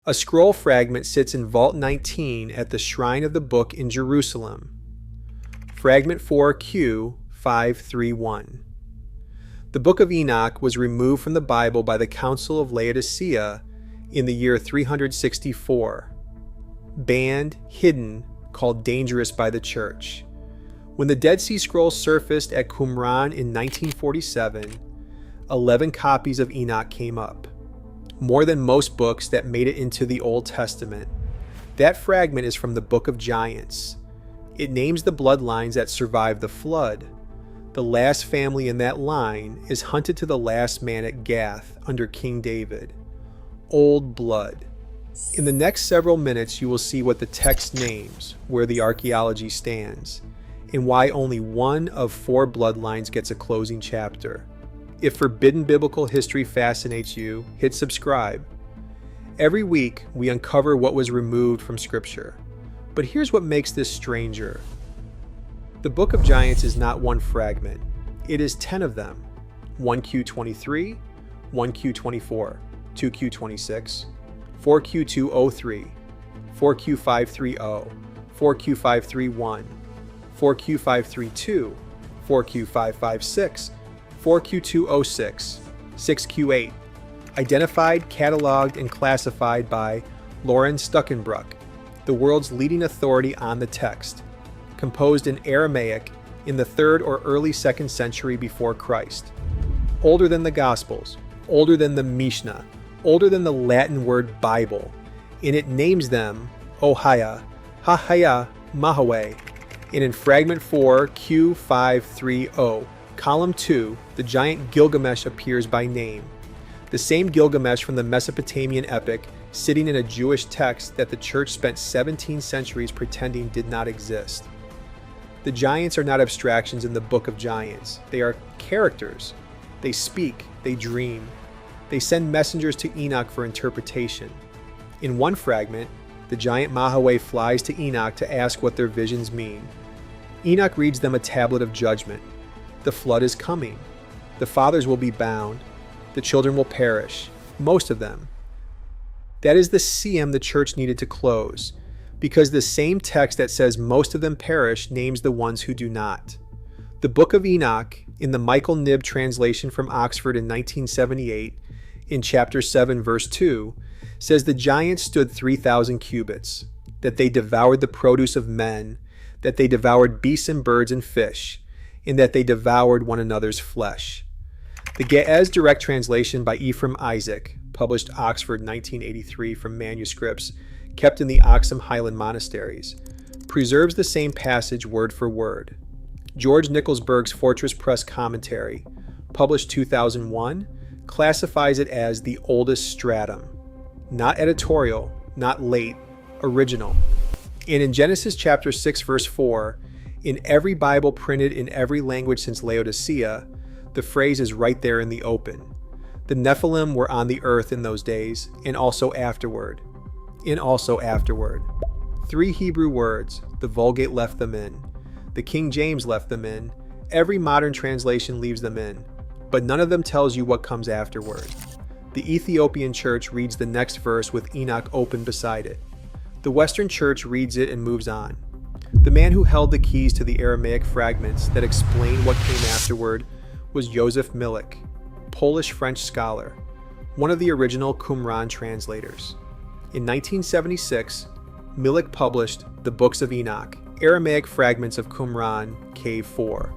A scroll fragment sits in Vault 19 at the Shrine of the Book in Jerusalem. Fragment 4Q531. The Book of Enoch was removed from the Bible by the Council of Laodicea in the year 364. Banned, hidden, called dangerous by the Church. When the Dead Sea Scrolls surfaced at Qumran in 1947, 11 copies of Enoch came up. More than most books that made it into the Old Testament. That fragment is from the Book of Giants. It names the bloodlines that survived the flood. The last family in that line is hunted to the last man at Gath under King David. Old blood. In the next several minutes, you will see what the text names, where the archaeology stands, and why only one of 4 bloodlines gets a closing chapter. If forbidden biblical history fascinates you, hit subscribe. Every week, we uncover what was removed from Scripture. But here's what makes this stranger. The Book of Giants is not one fragment. It is 10 of them. 1Q23, 1Q24, 2Q26, 4Q203, 4Q530, 4Q531, 4Q532, 4Q556, 4Q206, 6Q8, identified, cataloged, and classified by Lauren Stuckenbrook, the world's leading authority on the text, composed in Aramaic in the 3rd or early 2nd century before Christ. Older than the Gospels, older than the Mishnah, older than the Latin word Bible, and it names them Ohaya, Hahaya, Mahaway, and in Fragment 4, Q530, Column 2, the giant Gilgamesh appears by name. The same Gilgamesh from the Mesopotamian epic, sitting in a Jewish text that the church spent 17 centuries pretending did not exist. The giants are not abstractions in the Book of Giants. They are characters. They speak, they dream. They send messengers to Enoch for interpretation. In one fragment, the giant Mahaway flies to Enoch to ask what their visions mean. Enoch reads them a tablet of judgment. The flood is coming. The fathers will be bound. The children will perish, most of them. That is the siyum the church needed to close, because the same text that says most of them perish names the ones who do not. The Book of Enoch, in the Michael Knibb translation from Oxford in 1978, in chapter 7, verse 2, says the giants stood 3,000 cubits, that they devoured the produce of men, that they devoured beasts and birds and fish, and that they devoured one another's flesh. The Ge'ez direct translation by Ephraim Isaac, published Oxford 1983 from manuscripts kept in the Oxham Highland monasteries, preserves the same passage word for word. George Nickelsburg's Fortress Press commentary, published 2001, classifies it as the oldest stratum. Not editorial, not late, original. And in Genesis chapter 6 verse 4, in every Bible printed in every language since Laodicea, the phrase is right there in the open. The Nephilim were on the earth in those days, and also afterward. 3 Hebrew words, the Vulgate left them in. The King James left them in. Every modern translation leaves them in. But none of them tells you what comes afterward. The Ethiopian church reads the next verse with Enoch open beside it. The Western church reads it and moves on. The man who held the keys to the Aramaic fragments that explain what came afterward was Joseph Milik, Polish-French scholar, one of the original Qumran translators. In 1976, Milik published the Books of Enoch, Aramaic fragments of Qumran, Cave 4.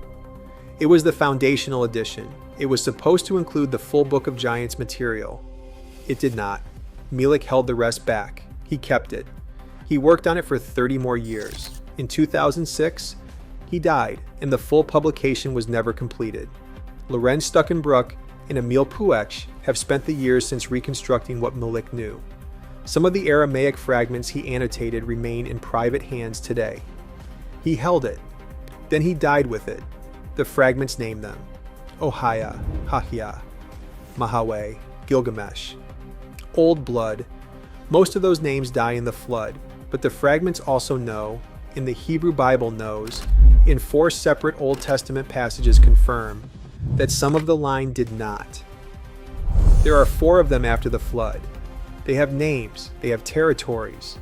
It was the foundational edition. It was supposed to include the full Book of Giants material. It did not. Milik held the rest back. He kept it. He worked on it for 30 more years. In 2006, he died, and the full publication was never completed. Lorenz Stuckenbrook and Emil Puech have spent the years since reconstructing what Milik knew. Some of the Aramaic fragments he annotated remain in private hands today. He held it. Then he died with it. The fragments name them: Ohaya, Hahia, Mahaway, Gilgamesh. Old blood. Most of those names die in the flood, but the fragments also know, and the Hebrew Bible knows, in 4 separate Old Testament passages confirm, that some of the line did not. There are 4 of them after the flood. They have names, they have territories,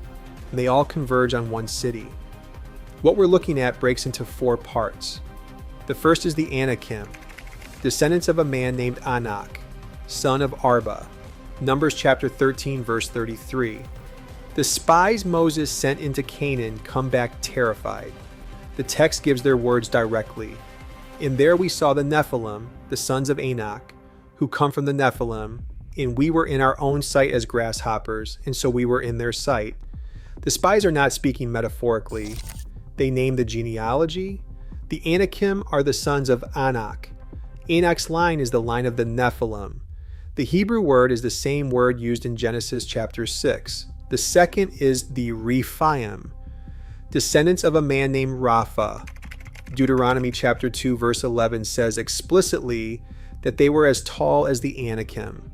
and they all converge on one city. What we're looking at breaks into 4 parts. The first is the Anakim, descendants of a man named Enoch, son of Arba. Numbers chapter 13, verse 33. The spies Moses sent into Canaan come back terrified. The text gives their words directly. And there we saw the Nephilim, the sons of Enoch, who come from the Nephilim, and we were in our own sight as grasshoppers, and so we were in their sight. The spies are not speaking metaphorically. They name the genealogy. The Anakim are the sons of Enoch. Enoch's line is the line of the Nephilim. The Hebrew word is the same word used in Genesis chapter 6. The second is the Rephaim, descendants of a man named Rapha. Deuteronomy chapter 2 verse 11 says explicitly that they were as tall as the Anakim,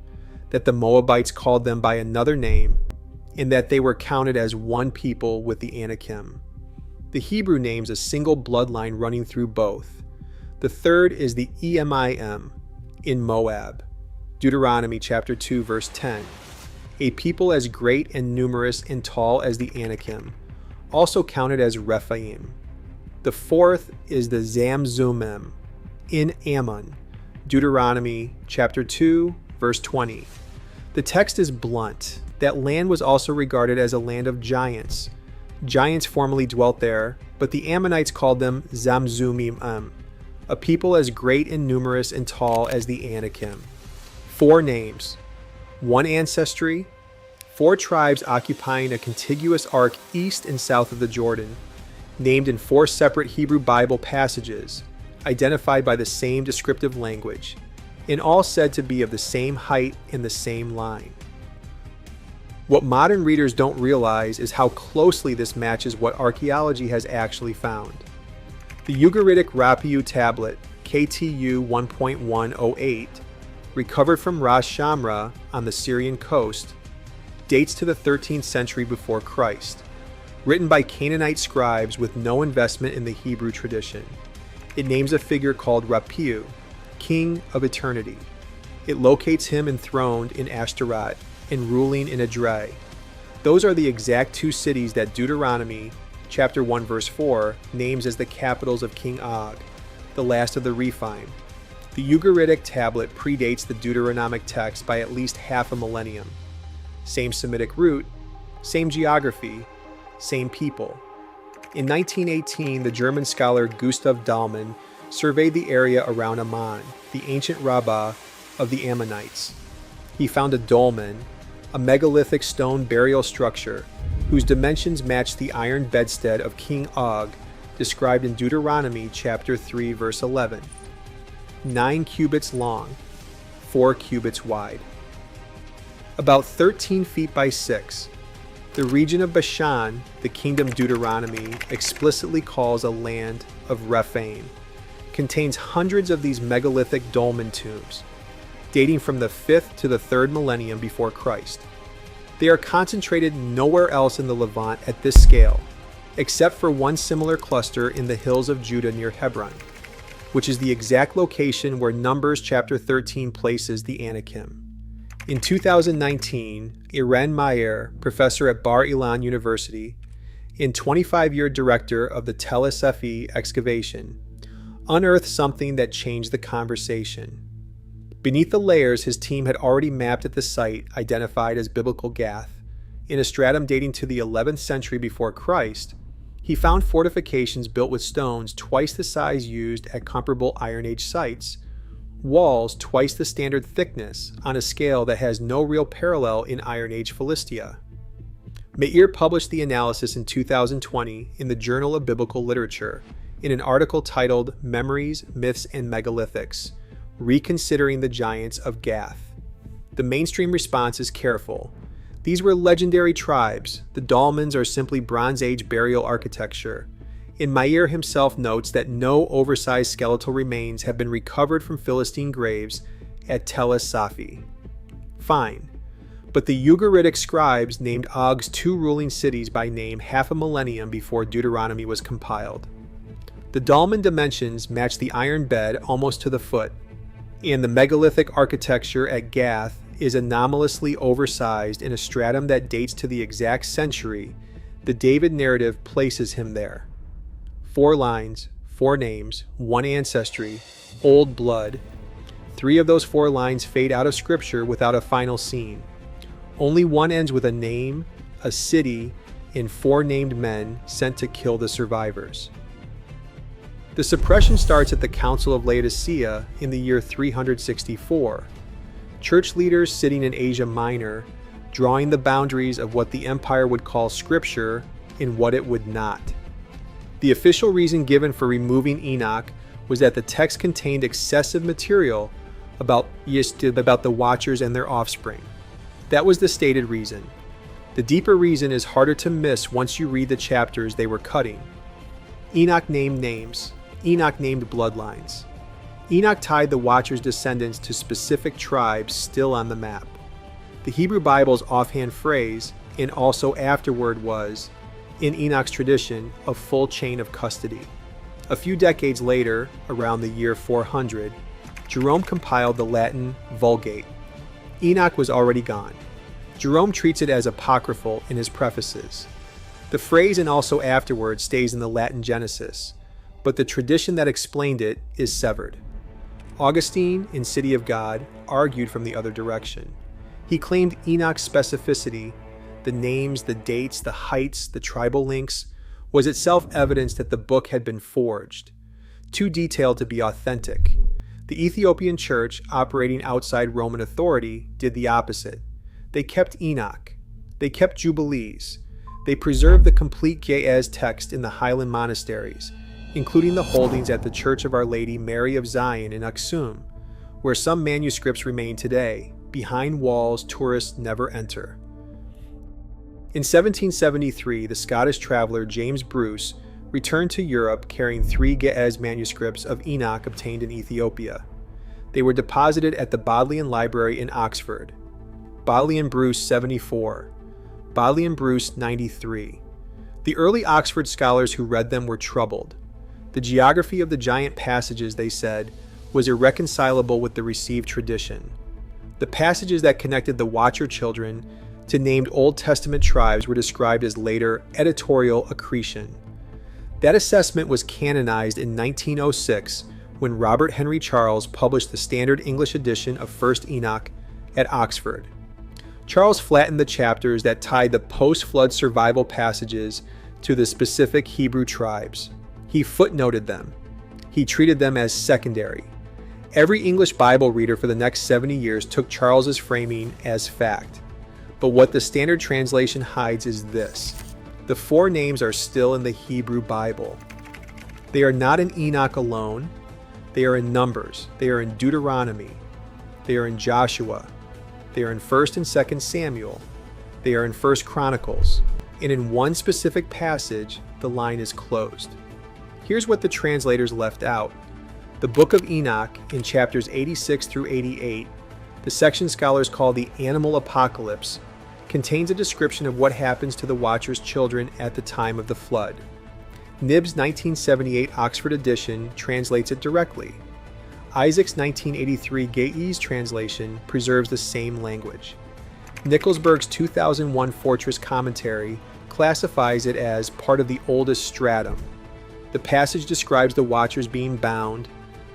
that the Moabites called them by another name, and that they were counted as one people with the Anakim. The Hebrew names a single bloodline running through both. The third is the Emim in Moab. Deuteronomy chapter 2 verse 10. A people as great and numerous and tall as the Anakim, also counted as Rephaim. The fourth is the Zamzummim in Ammon. Deuteronomy chapter 2 verse 20. The text is blunt. That land was also regarded as a land of giants. Giants formerly dwelt there, but the Ammonites called them Zamzummim, a people as great and numerous and tall as the Anakim. 4 names, 1 ancestry, 4 tribes occupying a contiguous arc east and south of the Jordan, named in 4 separate Hebrew Bible passages, identified by the same descriptive language, and all said to be of the same height and the same line. What modern readers don't realize is how closely this matches what archaeology has actually found. The Ugaritic Rapiu tablet, KTU 1.108, recovered from Ras Shamra on the Syrian coast, dates to the 13th century before Christ, written by Canaanite scribes with no investment in the Hebrew tradition. It names a figure called Rapiu, king of eternity. It locates him enthroned in Ashtaroth and ruling in Edrei. Those are the exact 2 cities that Deuteronomy chapter 1 verse 4 names as the capitals of King Og, the last of the Rephaim. The Ugaritic tablet predates the Deuteronomic text by at least half a millennium. Same Semitic root, same geography, same people. In 1918, the German scholar Gustav Dahlmann surveyed the area around Ammon, the ancient Rabbah of the Ammonites. He found a dolmen, a megalithic stone burial structure whose dimensions matched the iron bedstead of King Og, described in Deuteronomy chapter 3 verse 11. 9 cubits long, 4 cubits wide. About 13 feet by 6, the region of Bashan, the kingdom Deuteronomy explicitly calls a land of Rephaim, contains hundreds of these megalithic dolmen tombs, dating from the 5th to the 3rd millennium before Christ. They are concentrated nowhere else in the Levant at this scale, except for one similar cluster in the hills of Judah near Hebron, which is the exact location where Numbers chapter 13 places the Anakim. In 2019, Irene Meyer, professor at Bar Ilan University and 25-year director of the Tel Sefi excavation, unearthed something that changed the conversation. Beneath the layers, his team had already mapped at the site identified as biblical Gath. In a stratum dating to the 11th century before Christ, he found fortifications built with stones twice the size used at comparable Iron Age sites, walls twice the standard thickness on a scale that has no real parallel in Iron Age Philistia. Meir published the analysis in 2020 in the Journal of Biblical Literature in an article titled Memories, Myths, and Megalithics, Reconsidering the Giants of Gath. The mainstream response is careful. These were legendary tribes. The dolmens are simply Bronze Age burial architecture. And Meir himself notes that no oversized skeletal remains have been recovered from Philistine graves at Tel Safi. Fine. But the Ugaritic scribes named Og's 2 ruling cities by name half a millennium before Deuteronomy was compiled. The dolmen dimensions match the iron bed almost to the foot, and the megalithic architecture at Gath is anomalously oversized in a stratum that dates to the exact century, the David narrative places him there. 4 lines, 4 names, 1 ancestry, old blood. 3 of those 4 lines fade out of Scripture without a final scene. Only one ends with a name, a city, and 4 named men sent to kill the survivors. The suppression starts at the Council of Laodicea in the year 364. Church leaders sitting in Asia Minor, drawing the boundaries of what the empire would call Scripture and what it would not. The official reason given for removing Enoch was that the text contained excessive material about the Watchers and their offspring. That was the stated reason. The deeper reason is harder to miss once you read the chapters they were cutting. Enoch named names. Enoch named bloodlines. Enoch tied the Watchers' descendants to specific tribes still on the map. The Hebrew Bible's offhand phrase, and also afterward, was, in Enoch's tradition, a full chain of custody. A few decades later, around the year 400, Jerome compiled the Latin Vulgate. Enoch was already gone. Jerome treats it as apocryphal in his prefaces. The phrase "and also afterward" stays in the Latin Genesis, but the tradition that explained it is severed. Augustine, in City of God, argued from the other direction. He claimed Enoch's specificity, the names, the dates, the heights, the tribal links, was itself evidence that the book had been forged, too detailed to be authentic. The Ethiopian church, operating outside Roman authority, did the opposite. They kept Enoch. They kept Jubilees. They preserved the complete Ge'ez text in the Highland monasteries, including the holdings at the Church of Our Lady Mary of Zion in Aksum, where some manuscripts remain today, behind walls tourists never enter. In 1773, the Scottish traveler James Bruce returned to Europe carrying 3 Ge'ez manuscripts of Enoch obtained in Ethiopia. They were deposited at the Bodleian Library in Oxford. Bodleian Bruce 74, Bodleian Bruce 93. The early Oxford scholars who read them were troubled. The geography of the giant passages, they said, was irreconcilable with the received tradition. The passages that connected the Watcher children to named Old Testament tribes were described as later editorial accretion. That assessment was canonized in 1906 when Robert Henry Charles published the standard English edition of 1st Enoch at Oxford. Charles flattened the chapters that tied the post-flood survival passages to the specific Hebrew tribes. He footnoted them. He treated them as secondary. Every English Bible reader for the next 70 years took Charles's framing as fact. But what the standard translation hides is this: the 4 names are still in the Hebrew Bible. They are not in Enoch alone. They are in Numbers. They are in Deuteronomy. They are in Joshua. They are in 1st and 2nd Samuel. They are in 1st Chronicles. And in one specific passage, the line is closed. Here's what the translators left out. The Book of Enoch, in chapters 86 through 88, the section scholars call the Animal Apocalypse, contains a description of what happens to the Watcher's children at the time of the flood. Nibb's 1978 Oxford edition translates it directly. Isaac's 1983 Ge'ez translation preserves the same language. Nickelsburg's 2001 Fortress commentary classifies it as part of the oldest stratum. The passage describes the Watchers being bound,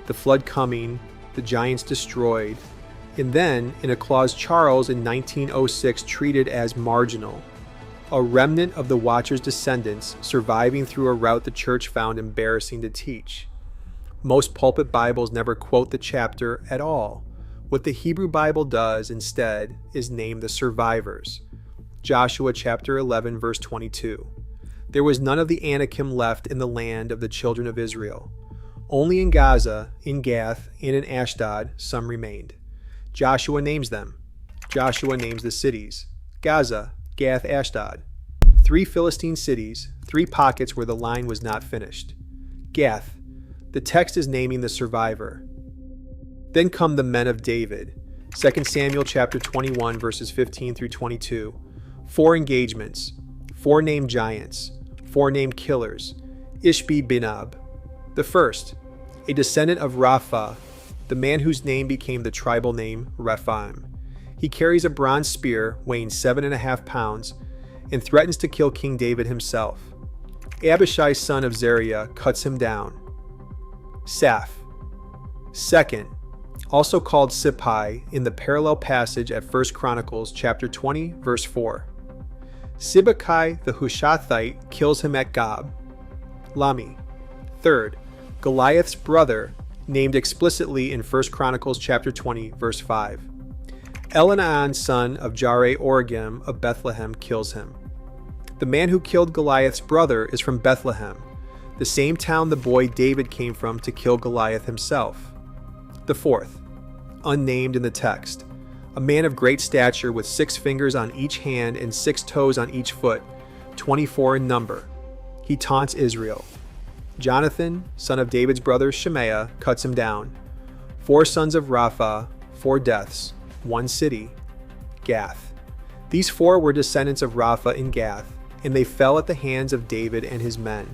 the flood coming, the giants destroyed, and then, in a clause Charles in 1906 treated as marginal, a remnant of the Watchers' descendants surviving through a route the church found embarrassing to teach. Most pulpit Bibles never quote the chapter at all. What the Hebrew Bible does instead is name the survivors. Joshua chapter 11 verse 22. There was none of the Anakim left in the land of the children of Israel. Only in Geza, in Gath, and in Ashdod some remained. Joshua names them. Joshua names the cities: Gaza, Gath, Ashdod. 3 Philistine cities, 3 pockets where the line was not finished. Gath. The text is naming the survivor. Then come the men of David. 2 Samuel chapter 21 verses 15 through 22. 4 engagements. 4 named giants. 4 named killers. Ishbi-Benob. The first, a descendant of Rapha, the man whose name became the tribal name Rephaim. He carries a bronze spear weighing 7.5 pounds and threatens to kill King David himself. Abishai, son of Zeruiah, cuts him down. Saph. Second, also called Sippai in the parallel passage at 1 Chronicles chapter 20, verse 4. Sibbecai the Hushathite kills him at Gob. Lami. Third, Goliath's brother, named explicitly in 1 Chronicles chapter 20, verse 5. Elhanan, son of Jare-Oregim of Bethlehem, kills him. The man who killed Goliath's brother is from Bethlehem, the same town the boy David came from to kill Goliath himself. The fourth, unnamed in the text, a man of great stature with 6 fingers on each hand and 6 toes on each foot, 24 in number. He taunts Israel. Jonathan, son of David's brother Shemaiah, cuts him down. 4 sons of Rapha, 4 deaths, 1 city. Gath. These 4 were descendants of Rapha in Gath, and they fell at the hands of David and his men.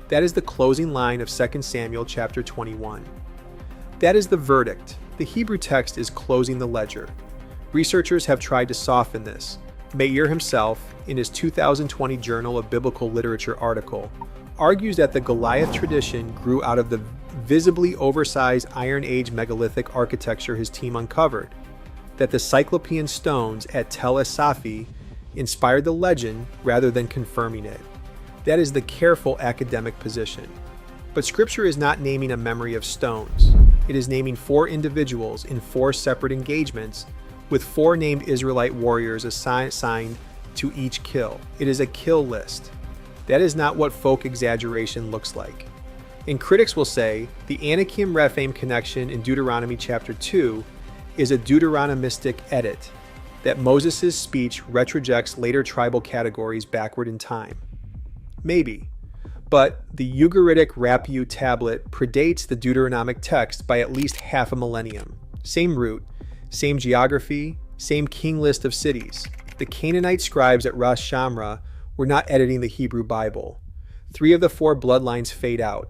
That is the closing line of 2 Samuel chapter 21. That is the verdict. The Hebrew text is closing the ledger. Researchers have tried to soften this. Meir himself, in his 2020 Journal of Biblical Literature article, argues that the Goliath tradition grew out of the visibly oversized Iron Age megalithic architecture his team uncovered, that the Cyclopean stones at Tel Es-Safi inspired the legend rather than confirming it. That is the careful academic position. But Scripture is not naming a memory of stones. It is naming 4 individuals in 4 separate engagements, with 4 named Israelite warriors assigned to each kill. It is a kill list. That is not what folk exaggeration looks like. And critics will say the Anakim-Rephaim connection in Deuteronomy chapter 2 is a Deuteronomistic edit, that Moses' speech retrojects later tribal categories backward in time. Maybe, but the Ugaritic Rapiu tablet predates the Deuteronomic text by at least half a millennium. Same root, same geography, same king list of cities. The Canaanite scribes at Ras Shamra were not editing the Hebrew Bible. 3 of the 4 bloodlines fade out.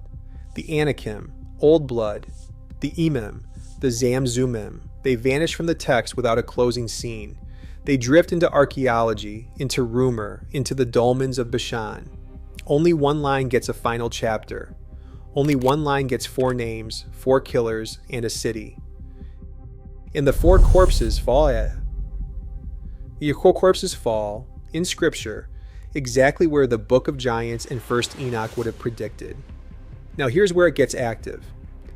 The Anakim, Old Blood, the Emim, the Zamzumim. They vanish from the text without a closing scene. They drift into archaeology, into rumor, into the dolmens of Bashan. Only one line gets a final chapter. Only one line gets 4 names, 4 killers, and a city. And the 4 corpses fall in Scripture exactly where the Book of Giants and 1st Enoch would have predicted. Now here's where it gets active.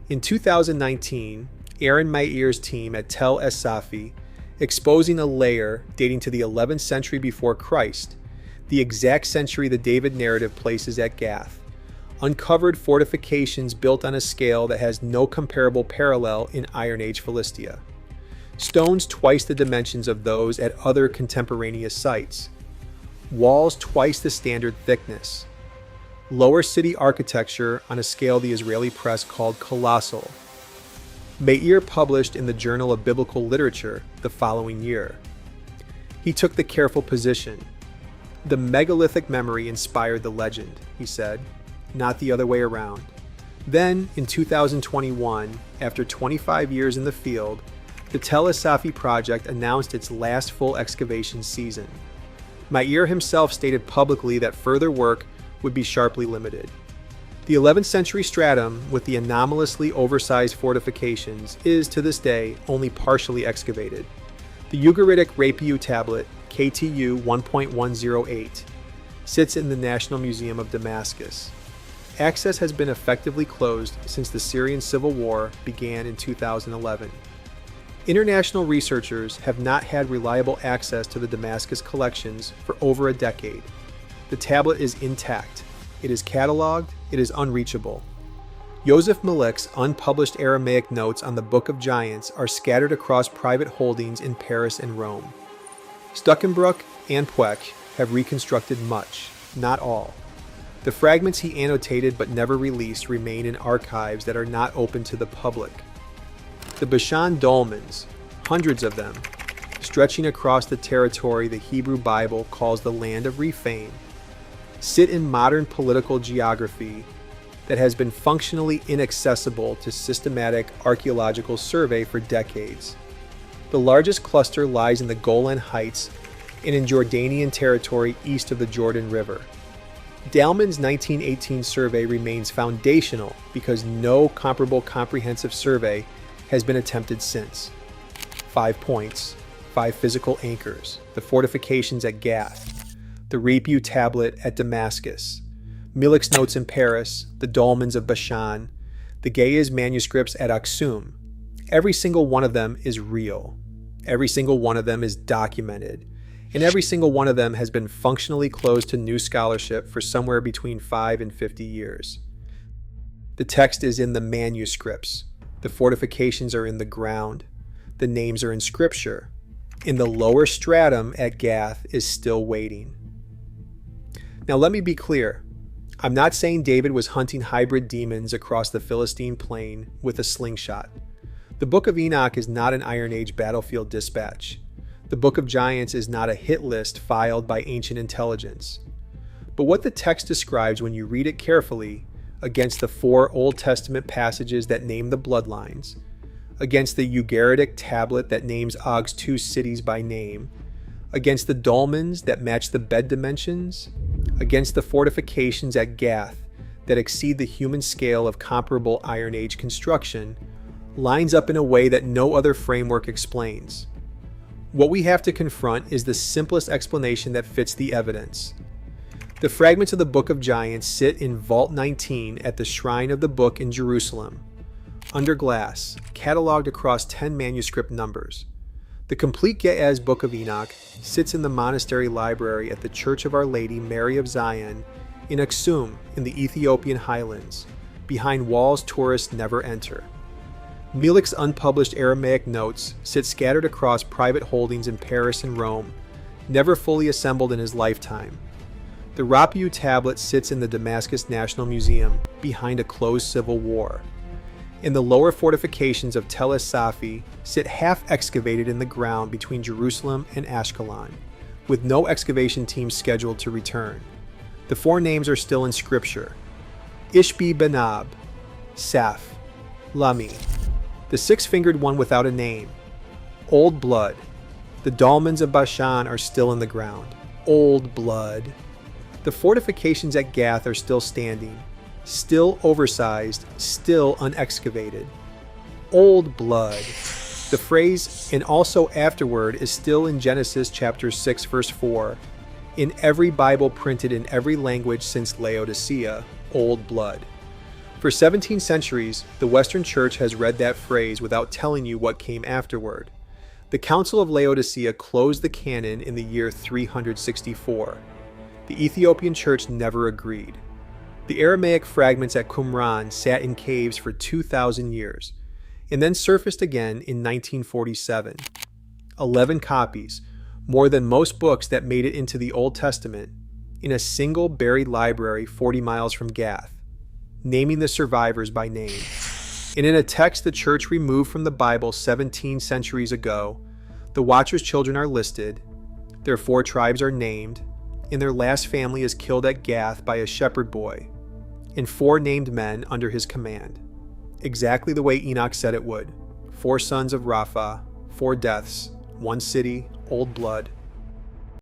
In 2019, Aaron Meir's team at Tel Es-Safi, exposing a layer dating to the 11th century before Christ, the exact century the David narrative places at Gath, uncovered fortifications built on a scale that has no comparable parallel in Iron Age Philistia. Stones twice the dimensions of those at other contemporaneous sites. Walls twice the standard thickness. Lower city architecture on a scale the Israeli press called colossal. Meir published in the Journal of Biblical Literature the following year. He took the careful position. The megalithic memory inspired the legend, he said, not the other way around. Then, in 2021, after 25 years in the field, the Tel Es-Safi project announced its last full excavation season. Meir himself stated publicly that further work would be sharply limited. The 11th century stratum, with the anomalously oversized fortifications, is to this day only partially excavated. The Ugaritic Rapiu tablet, KTU 1.108, sits in the National Museum of Damascus. Access has been effectively closed since the Syrian civil war began in 2011. International researchers have not had reliable access to the Damascus collections for over a decade. The tablet is intact. It is cataloged. It is unreachable. Yosef Malik's unpublished Aramaic notes on the Book of Giants are scattered across private holdings in Paris and Rome. Stuckenbrook and Puech have reconstructed much, not all. The fragments he annotated but never released remain in archives that are not open to the public. The Bashan dolmens, hundreds of them, stretching across the territory the Hebrew Bible calls the land of Rephaim, sit in modern political geography that has been functionally inaccessible to systematic archaeological survey for decades. The largest cluster lies in the Golan Heights and in Jordanian territory east of the Jordan River. Dalman's 1918 survey remains foundational because no comparable comprehensive survey has been attempted since. 5 points, 5 physical anchors, the fortifications at Gath, the Rebu tablet at Damascus, Milik's notes in Paris, the dolmens of Bashan, the Geza's manuscripts at Aksum. Every single one of them is real. Every single one of them is documented. And every single one of them has been functionally closed to new scholarship for somewhere between 5 and 50 years. The text is in the manuscripts. The fortifications are in the ground. The names are in scripture. In the lower stratum at Gath is still waiting. Now let me be clear. I'm not saying David was hunting hybrid demons across the Philistine plain with a slingshot. The Book of Enoch is not an Iron Age battlefield dispatch. The Book of Giants is not a hit list filed by ancient intelligence. But what the text describes when you read it carefully, against the 4 Old Testament passages that name the Bloodlines, against the Ugaritic tablet that names Og's 2 cities by name, against the dolmens that match the bed dimensions, against the fortifications at Gath that exceed the human scale of comparable Iron Age construction, lines up in a way that no other framework explains. What we have to confront is the simplest explanation that fits the evidence. The fragments of the Book of Giants sit in Vault 19 at the Shrine of the Book in Jerusalem, under glass, cataloged across 10 manuscript numbers. The complete Ge'ez Book of Enoch sits in the monastery library at the Church of Our Lady Mary of Zion in Aksum in the Ethiopian highlands, behind walls tourists never enter. Milik's unpublished Aramaic notes sit scattered across private holdings in Paris and Rome, never fully assembled in his lifetime. The Rebu tablet sits in the Damascus National Museum behind a closed civil war. In the lower fortifications of Tel Es-Safi sit half excavated in the ground between Jerusalem and Ashkelon, with no excavation team scheduled to return. The 4 names are still in scripture: Ishbi Benab, Saf, Lami, the 6-fingered one without a name, Old Blood. The dolmens of Bashan are still in the ground. Old Blood. The fortifications at Gath are still standing, still oversized, still unexcavated. Old Blood. The phrase "and also afterward" is still in Genesis chapter 6 verse 4, in every Bible printed in every language since Laodicea, Old Blood. For 17 centuries, the Western Church has read that phrase without telling you what came afterward. The Council of Laodicea closed the canon in the year 364. The Ethiopian Church never agreed. The Aramaic fragments at Qumran sat in caves for 2,000 years, and then surfaced again in 1947. 11 copies, more than most books that made it into the Old Testament, in a single buried library 40 miles from Gath, naming the survivors by name. And in a text the Church removed from the Bible 17 centuries ago, the Watchers' children are listed, their 4 tribes are named, and their last family is killed at Gath by a shepherd boy, and 4 named men under his command. Exactly the way Enoch said it would. 4 sons of Rapha, 4 deaths, 1 city, Old Blood,